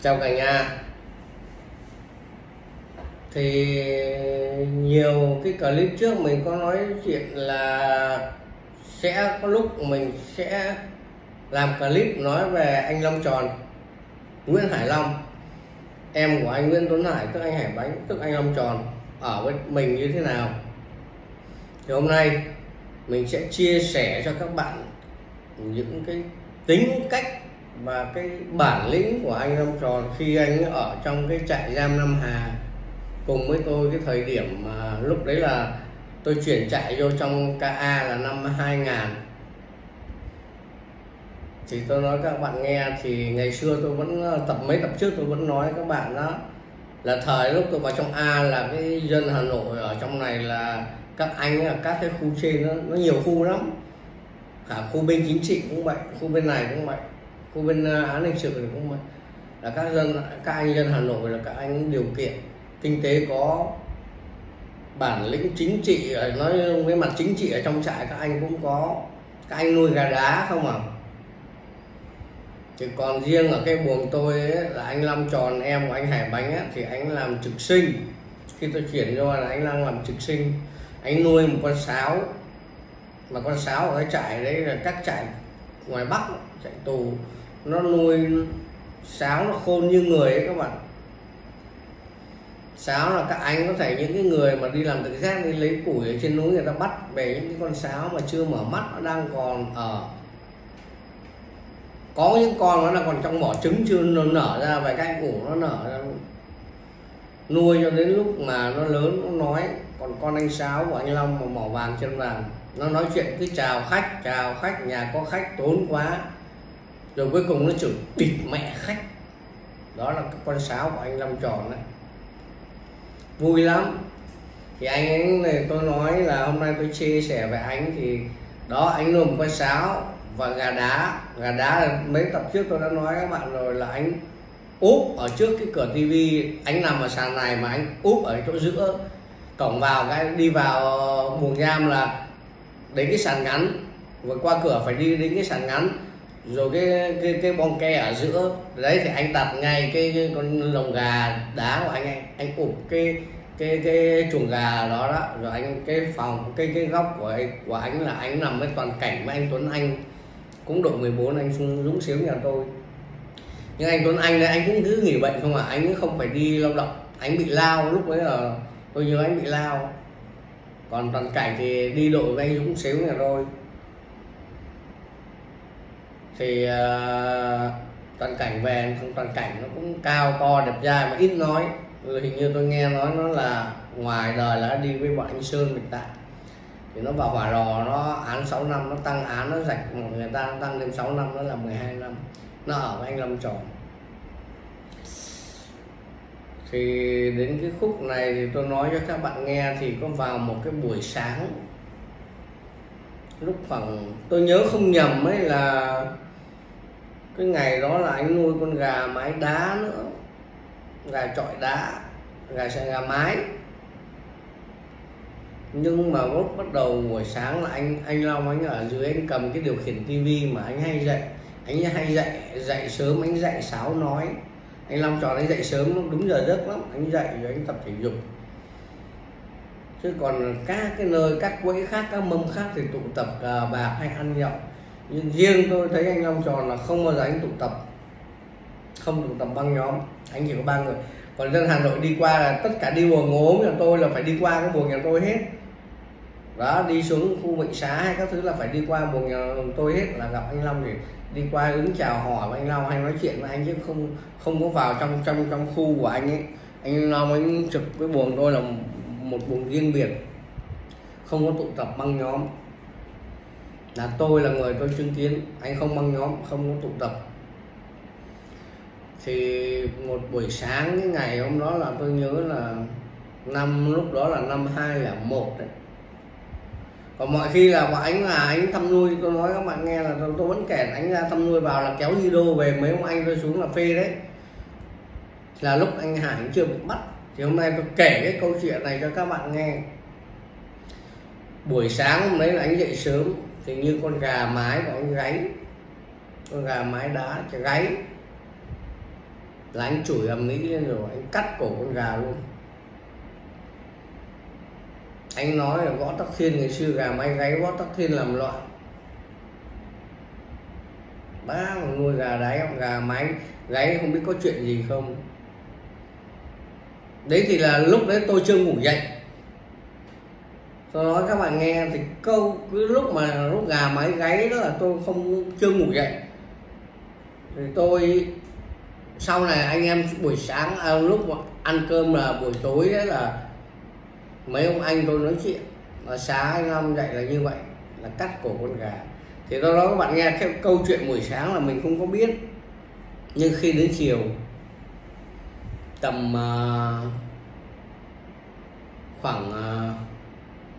Chào cả nhà. Thì nhiều cái clip trước mình có nói chuyện là sẽ có lúc mình sẽ làm clip nói về anh Long Tròn, Nguyễn Hải Long, em của anh Nguyễn Tuấn Hải, tức anh Hải Bánh, tức anh Long Tròn, ở với mình như thế nào. Thì hôm nay mình sẽ chia sẻ cho các bạn những cái tính cách và cái bản lĩnh của anh Long Tròn khi anh ở trong cái trại giam Nam Hà cùng với tôi. Cái thời điểm mà lúc đấy là tôi chuyển trại vô trong KA là năm 2000. Thì tôi nói các bạn nghe, thì ngày xưa tôi vẫn mấy tập trước tôi vẫn nói các bạn đó là thời lúc tôi vào trong A là cái dân Hà Nội ở trong này là các anh ở các cái khu trên nó nhiều khu lắm, cả khu bên chính trị cũng vậy, khu bên này cũng vậy, khu bên án hình sự cũng vậy, là các anh dân Hà Nội là các anh điều kiện kinh tế có, bản lĩnh chính trị, nói với mặt chính trị ở trong trại các anh cũng có. Các anh nuôi gà đá không à. Thì còn riêng ở cái buồng tôi ấy, là anh Long Tròn, em của anh Hải Bánh ấy, thì anh làm trực sinh. Khi tôi chuyển vô là anh đang làm trực sinh. Anh nuôi một con sáo, mà con sáo ở cái trại đấy là các trại ngoài Bắc, trại tù, nó nuôi sáo nó khôn như người ấy các bạn. Sáo là các anh có thể những cái người mà đi làm tự giác, đi lấy củi ở trên núi, người ta bắt về những cái con sáo mà chưa mở mắt, nó đang còn ở, có những con nó là còn trong vỏ trứng chưa nở ra, vài cái củ nó nở ra, nuôi cho đến lúc mà nó lớn nó nói. Còn con anh sáo của anh Long mà mỏ vàng chân vàng, nó nói chuyện cứ chào khách, nhà có khách tốn quá, rồi cuối cùng nó chửi địt mẹ khách. Đó là con sáo của anh Long Tròn đấy, vui lắm. Thì anh ấy này, tôi nói là hôm nay tôi chia sẻ về anh, thì đó, anh nuôi một con sáo và gà đá. Gà đá là mấy tập trước tôi đã nói các bạn rồi, là anh úp ở trước cái cửa tivi, anh nằm ở sàn này mà anh úp ở chỗ giữa cổng vào, cái đi vào buồng giam là đến cái sàn ngắn, rồi qua cửa phải đi đến cái sàn ngắn, rồi cái bong ke ở giữa đấy, thì anh đặt ngay cái con lồng gà đá của anh úp cái chuồng gà đó đó. Rồi anh cái phòng cái góc của anh là anh nằm với toàn cảnh với anh Tuấn Anh, cũng độ 14, anh Dũng xíu nhà tôi. Nhưng anh Tuấn Anh đấy, anh cũng cứ nghỉ bệnh không à, anh cũng không phải đi lao động, anh bị lao, lúc đấy là tôi nhớ anh bị lao. Còn toàn cảnh thì đi đội với anh Dũng xíu nhà tôi. Thì toàn cảnh về, toàn cảnh nó cũng cao to đẹp trai mà ít nói. Rồi hình như tôi nghe nói nó là ngoài đời là đi với bọn anh Sơn Bạch Tạ, thì nó vào hỏa lò, nó án 6 năm, nó tăng án, nó rạch người ta tăng lên 6 năm, nó là 12 năm. Nó ở với anh Long Tròn. Thì đến cái khúc này thì tôi nói cho các bạn nghe, thì có vào một cái buổi sáng, lúc khoảng tôi nhớ không nhầm ấy, là cái ngày đó là anh nuôi con gà mái đá nữa, gà chọi đá, gà mái. Nhưng mà lúc bắt đầu buổi sáng là anh Long, anh ở dưới, anh cầm cái điều khiển tivi mà anh hay dậy sớm, anh dạy sáo nói. Anh Long Tròn anh dậy sớm, nó đúng giờ giấc lắm, anh dậy rồi anh tập thể dục. Chứ còn các cái nơi, các quỹ khác, các mâm khác thì tụ tập cờ bạc hay ăn nhậu. Nhưng riêng tôi thấy anh Long Tròn là không bao giờ anh tụ tập, không tụ tập băng nhóm, anh chỉ có 3 người. Còn dân Hà Nội đi qua là tất cả đi buồng ốm nhà tôi là phải đi qua cái buồng nhà tôi hết. Đó, đi xuống khu bệnh xá hay các thứ là phải đi qua buồng nhà tôi hết, là gặp anh Long thì đi qua ứng chào hỏi với anh Long hay nói chuyện với anh, chứ không có vào trong khu của anh ấy. Anh Long anh trực với buồng tôi là một buồng riêng biệt, không có tụ tập băng nhóm. Là tôi là người tôi chứng kiến anh không băng nhóm, không có tụ tập. Thì một buổi sáng cái ngày hôm đó là tôi nhớ là lúc đó là năm 2001 đấy. Còn mọi khi là bọn anh thăm nuôi, tôi nói các bạn nghe là tôi vẫn kể anh ra thăm nuôi vào là kéo Dido về, mấy ông anh tôi xuống là phê đấy, là lúc anh Hải chưa bị bắt. Thì hôm nay tôi kể cái câu chuyện này cho các bạn nghe. Buổi sáng hôm đấy là anh dậy sớm, thì như con gà mái của anh gáy, con gà mái đá gáy, là anh chửi ầm ĩ lên rồi anh cắt cổ con gà luôn. Anh nói là Võ Tắc Thiên ngày xưa gà mái gáy, Võ Tắc Thiên làm loạn. Bá mà nuôi gà đáy, gà mái gáy không biết có chuyện gì không. Đấy thì là lúc đấy tôi chưa ngủ dậy. Tôi nói các bạn nghe thì cứ lúc gà mái gáy đó là tôi chưa ngủ dậy. Thì tôi sau này anh em buổi sáng lúc mà ăn cơm là buổi tối đấy là mấy ông anh tôi nói chuyện, và sáng anh Long dậy là như vậy, là cắt cổ con gà. Thì tôi nói các bạn nghe cái câu chuyện buổi sáng là mình không có biết, nhưng khi đến chiều tầm khoảng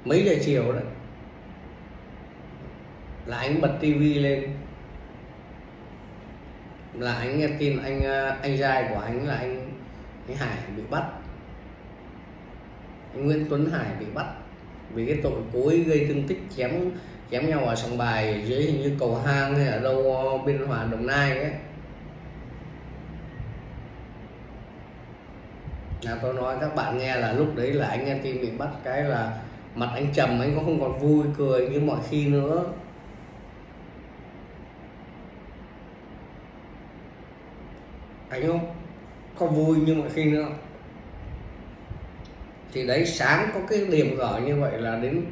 mấy giờ chiều đấy là anh bật tivi lên, là anh nghe tin anh trai của anh là anh Hải bị bắt, anh Nguyễn Tuấn Hải bị bắt vì cái tội cố ý gây thương tích, chém nhau ở sòng bài dưới hình như cầu hang hay ở đâu Biên Hòa Đồng Nai ấy. Là tôi nói các bạn nghe là lúc đấy là anh nghe tin bị bắt cái là mặt anh trầm, anh cũng không còn vui cười như mọi khi nữa. Anh không có vui như mọi khi nữa. Thì đấy, sáng có cái điểm gở như vậy là đến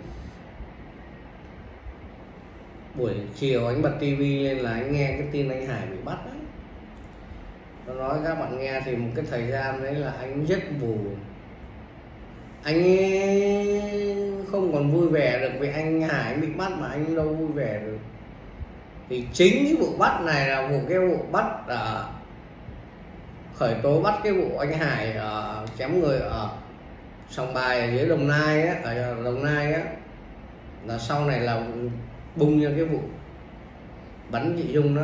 buổi chiều anh bật tivi lên là anh nghe cái tin anh Hải bị bắt đấy. Tôi nói các bạn nghe thì một cái thời gian đấy là anh rất buồn. Anh không còn vui vẻ được vì anh Hải bị bắt, mà anh đâu vui vẻ được. Thì chính cái vụ bắt này là cái vụ bắt khởi tố bắt cái vụ anh Hải chém người ở sòng bài ở dưới Đồng Nai á, ở Đồng Nai á, là sau này là bung ra cái vụ bắn chị Dung đó.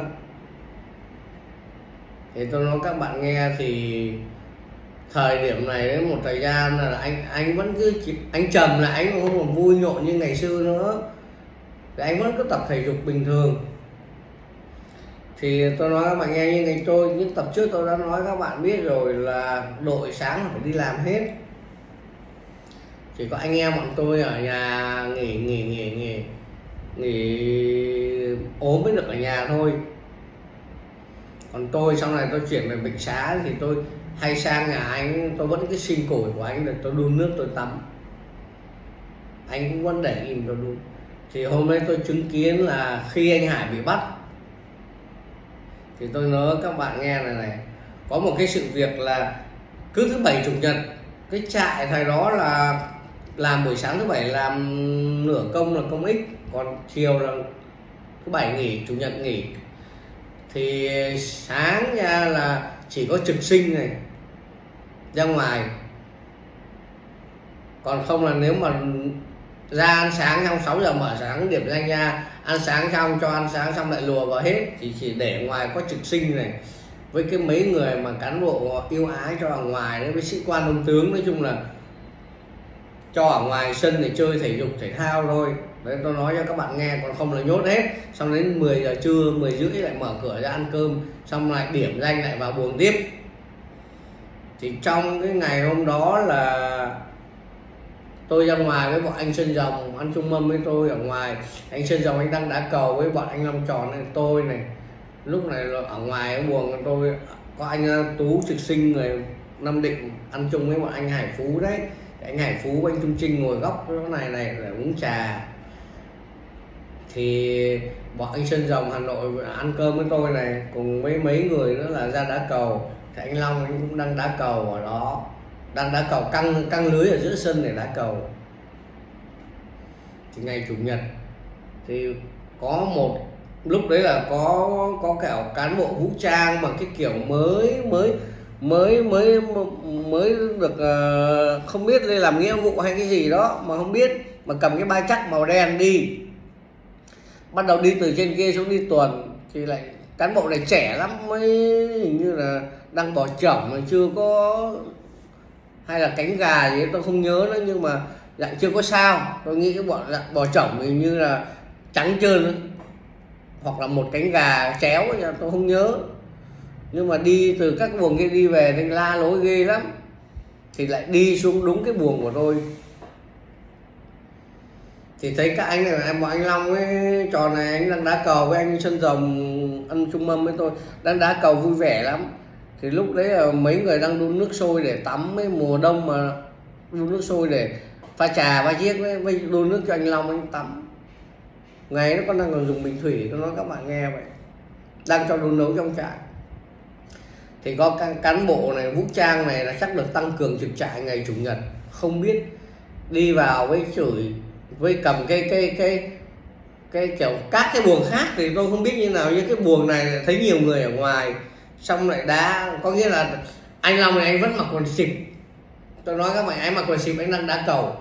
Thì tôi nói các bạn nghe thì thời điểm này đến một thời gian là anh vẫn cứ anh trầm, là anh không còn vui nhộn như ngày xưa nữa, thì anh vẫn cứ tập thể dục bình thường. Thì tôi nói các bạn nghe như ngày những tập trước tôi đã nói các bạn biết rồi là đội sáng phải đi làm hết, chỉ có anh em bọn tôi ở nhà nghỉ ốm mới được ở nhà thôi. Còn tôi sau này tôi chuyển về bệnh xá thì tôi hay sang nhà anh, tôi vẫn cái xin củi của anh để tôi đun nước tôi tắm, anh cũng vẫn để im tôi đun. Thì hôm nay tôi chứng kiến là khi anh Hải bị bắt thì tôi nói các bạn nghe này, có một cái sự việc là cứ thứ bảy chủ nhật, cái trại thời đó là làm buổi sáng thứ bảy làm nửa công là công ích, còn chiều là thứ bảy nghỉ, chủ nhật nghỉ. Thì sáng ra là chỉ có trực sinh này ra ngoài, còn không là nếu mà ra ăn sáng trong 6 giờ mở sáng điểm danh ra ăn sáng xong, cho ăn sáng xong lại lùa vào hết, chỉ để ngoài có trực sinh này với cái mấy người mà cán bộ yêu ái cho ở ngoài đấy, với sĩ quan đông tướng, nói chung là cho ở ngoài sân để chơi thể dục thể thao thôi. Đấy, tôi nói cho các bạn nghe, còn không là nhốt hết. Xong đến 10 giờ trưa, 10 rưỡi lại mở cửa ra ăn cơm, xong lại điểm danh lại vào buồng tiếp. Thì trong cái ngày hôm đó là tôi ra ngoài với bọn anh Sơn Rồng ăn chung mâm với tôi ở ngoài. Anh Sơn Rồng anh đang đá cầu với bọn anh Long Tròn này, tôi này. Lúc này ở ngoài ở buồng tôi có anh Tú trực sinh người Nam Định ăn chung với bọn anh Hải Phú đấy. Anh Hải Phú, anh Trung Trinh ngồi góc cái này để uống trà. Thì bọn anh Sơn Rồng Hà Nội ăn cơm với tôi này, cùng với mấy người nữa là ra đá cầu. Thì anh Long anh cũng đang đá cầu ở đó, đang đá cầu căng lưới ở giữa sân để đá cầu. Thì ngày chủ nhật thì có một lúc đấy là có kiểu cán bộ vũ trang mà cái kiểu mới được không biết đây làm nghĩa vụ hay cái gì đó mà không biết, mà cầm cái ba chắc màu đen đi, bắt đầu đi từ trên kia xuống đi tuần. Thì lại cán bộ này trẻ lắm, mới hình như là đang bỏ chổng mà chưa có, hay là cánh gà gì tôi không nhớ nữa, nhưng mà dạng chưa có sao. Tôi nghĩ cái bọn dạng bò chổng hình như là trắng trơn, hoặc là một cánh gà chéo, tôi không nhớ. nhưng mà đi từ các buồng kia đi về thì la lối ghê lắm, thì lại đi xuống đúng cái buồng của tôi. Thì thấy các anh này, bọn anh Long với trò này, anh đang đá cầu với anh Sơn Rồng ăn chung mâm với tôi, đang đá cầu vui vẻ lắm. Thì lúc đấy là mấy người đang đun nước sôi để tắm, mấy mùa đông mà đun nước sôi để pha trà pha chiếc với đun nước cho anh Long anh tắm. Ngày nó còn đang còn dùng bình thủy, tôi nói các bạn nghe vậy, đang cho đun nấu trong trại. Thì có cán bộ này vũ trang này là chắc được tăng cường trực trại ngày chủ nhật, không biết đi vào với chửi, với cầm cái kiểu các cái buồng khác thì tôi không biết như nào, nhưng cái buồng này thấy nhiều người ở ngoài, xong lại đá, có nghĩa là anh Long này anh vẫn mặc quần xịp. Tôi nói các bạn, anh mặc quần xịp anh đang đá cầu.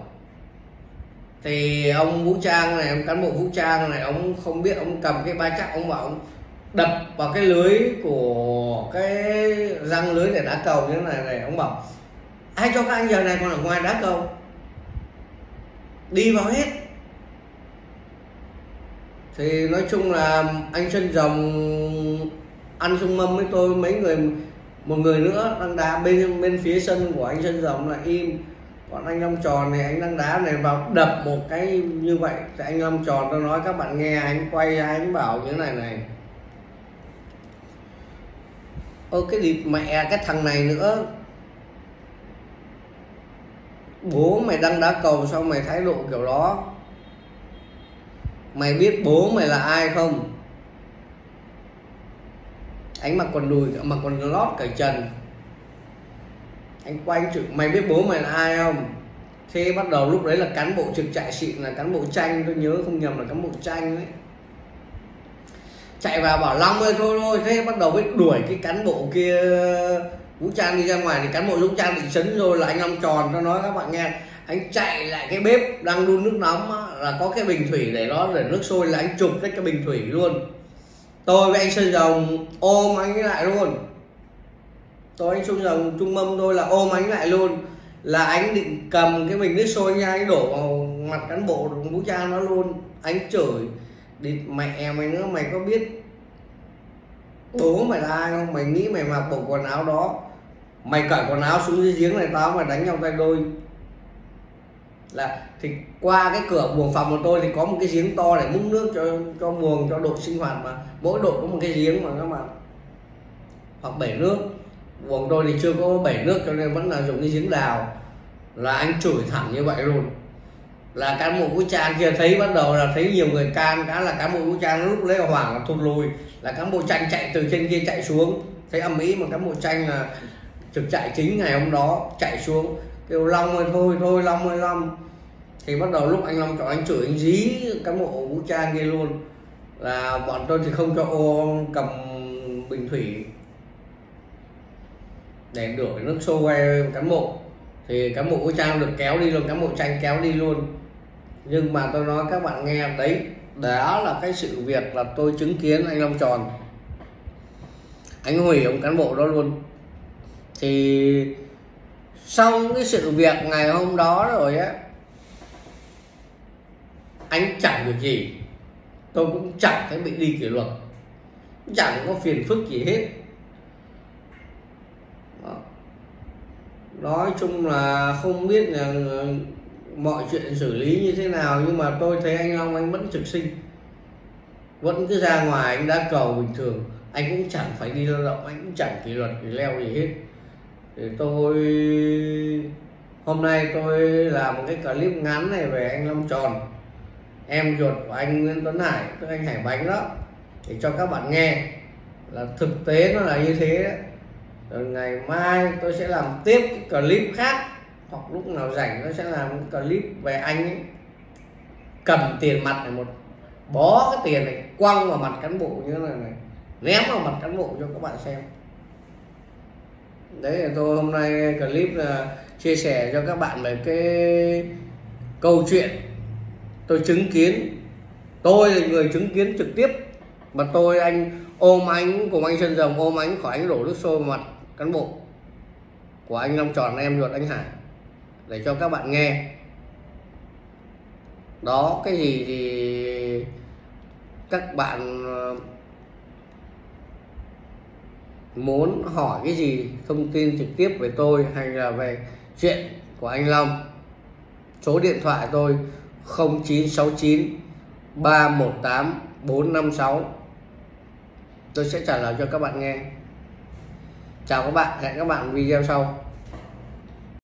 Thì ông vũ trang này, ông cán bộ vũ trang này, ông không biết, ông cầm cái ba chắc, ông bảo ông đập vào cái lưới của cái răng lưới để đá cầu như thế này, ông bảo ai cho các anh giờ này còn ở ngoài đá cầu, đi vào hết. Thì nói chung là anh Sơn Rồng ăn chung mâm với tôi, mấy người, một người nữa đang đá bên phía sân của anh Sơn Rồng là im. Còn anh Long Tròn này, anh đang đá này vào đập một cái như vậy. Thì anh Long Tròn tôi nói các bạn nghe, anh quay ra anh bảo như thế này. Ơ cái địt mẹ cái thằng này nữa, bố mày đang đá cầu sao mày thái độ kiểu đó? Mày biết bố mày là ai không? Anh mặc quần đùi, mặc quần lót cởi trần, anh quay anh chửi mày biết bố mày là ai không? Thế bắt đầu lúc đấy là cán bộ trực trại xịn, là cán bộ Tranh, tôi nhớ không nhầm là cán bộ Tranh đấy, chạy vào bảo Long ơi thôi. Thế bắt đầu mới đuổi cái cán bộ kia vũ trang đi ra ngoài. Thì cán bộ vũ trang bị sấn rồi là anh Long Tròn, tôi nói các bạn nghe, anh chạy lại cái bếp đang đun nước nóng á, là có cái bình thủy để nó để nước sôi, là anh chụp cái bình thủy luôn. Tôi với anh Sơn Rồng ôm anh ấy lại luôn, tôi anh Sơn Rồng chung mâm tôi là ôm anh lại luôn, là anh định cầm cái bình nước sôi nha, anh đổ vào mặt cán bộ vũ trang nó luôn. Anh chửi địt mẹ mày nữa, mày có biết bố mày là ai không? Mày nghĩ mày mặc bộ quần áo đó, mày cởi quần áo xuống dưới giếng này tao mày đánh nhau tay đôi. Là thì qua cái cửa buồng phòng của tôi thì có một cái giếng to để múc nước cho buồng, cho đội sinh hoạt, mà mỗi đội có một cái giếng mà các bạn, hoặc bể nước. Buồng tôi thì chưa có bể nước cho nên vẫn là dùng cái giếng đào. Là anh chửi thẳng như vậy luôn. Là cán bộ vũ trang kia thấy bắt đầu là thấy nhiều người can, cả là cán bộ vũ trang lúc lấy hoảng là thụt lùi, là cán bộ Tranh chạy từ trên kia chạy xuống, thấy ầm ĩ mà cán bộ Tranh là trực trại chính ngày hôm đó chạy xuống kêu Long ơi thôi Long ơi Long. Thì bắt đầu lúc anh Long Tròn anh chửi, anh dí cán bộ vũ trang kia luôn. Là bọn tôi thì không cho ô cầm bình thủy để đổ nước sôi quay cán bộ, thì cán bộ vũ trang được kéo đi luôn, cán bộ Tranh kéo đi luôn. Nhưng mà tôi nói các bạn nghe đấy, đó là cái sự việc là tôi chứng kiến anh Long Tròn anh hủy ông cán bộ đó luôn. Thì sau cái sự việc ngày hôm đó rồi á, anh chẳng được gì, tôi cũng chẳng thấy bị đi kỷ luật, chẳng có phiền phức gì hết. Đó. Nói chung là không biết là mọi chuyện xử lý như thế nào, nhưng mà tôi thấy anh Long anh vẫn trực sinh, vẫn cứ ra ngoài anh đá cầu bình thường, anh cũng chẳng phải đi lao động, anh cũng chẳng kỷ luật kỷ leo gì hết. Thì tôi hôm nay tôi làm một cái clip ngắn này về anh Long Tròn, em ruột của anh Nguyễn Tuấn Hải, tức anh Hải Bánh đó, để cho các bạn nghe là thực tế nó là như thế đấy. Rồi ngày mai tôi sẽ làm tiếp cái clip khác, hoặc lúc nào rảnh tôi sẽ làm cái clip về anh ấy cầm tiền mặt này, một bó cái tiền này quăng vào mặt cán bộ như thế này, ném vào mặt cán bộ cho các bạn xem. Đấy là tôi hôm nay clip là chia sẻ cho các bạn về cái câu chuyện tôi chứng kiến. Tôi là người chứng kiến trực tiếp, mà anh ôm anh cùng anh Sơn Rồng ôm anh khỏi anh đổ nước sôi vào mặt cán bộ của anh Long Tròn, em ruột anh Hải, để cho các bạn nghe. Đó, cái gì thì các bạn muốn hỏi cái gì, thông tin trực tiếp về tôi hay là về chuyện của anh Long, số điện thoại tôi 0969 318 456. Tôi sẽ trả lời cho các bạn nghe. Chào các bạn, hẹn các bạn video sau.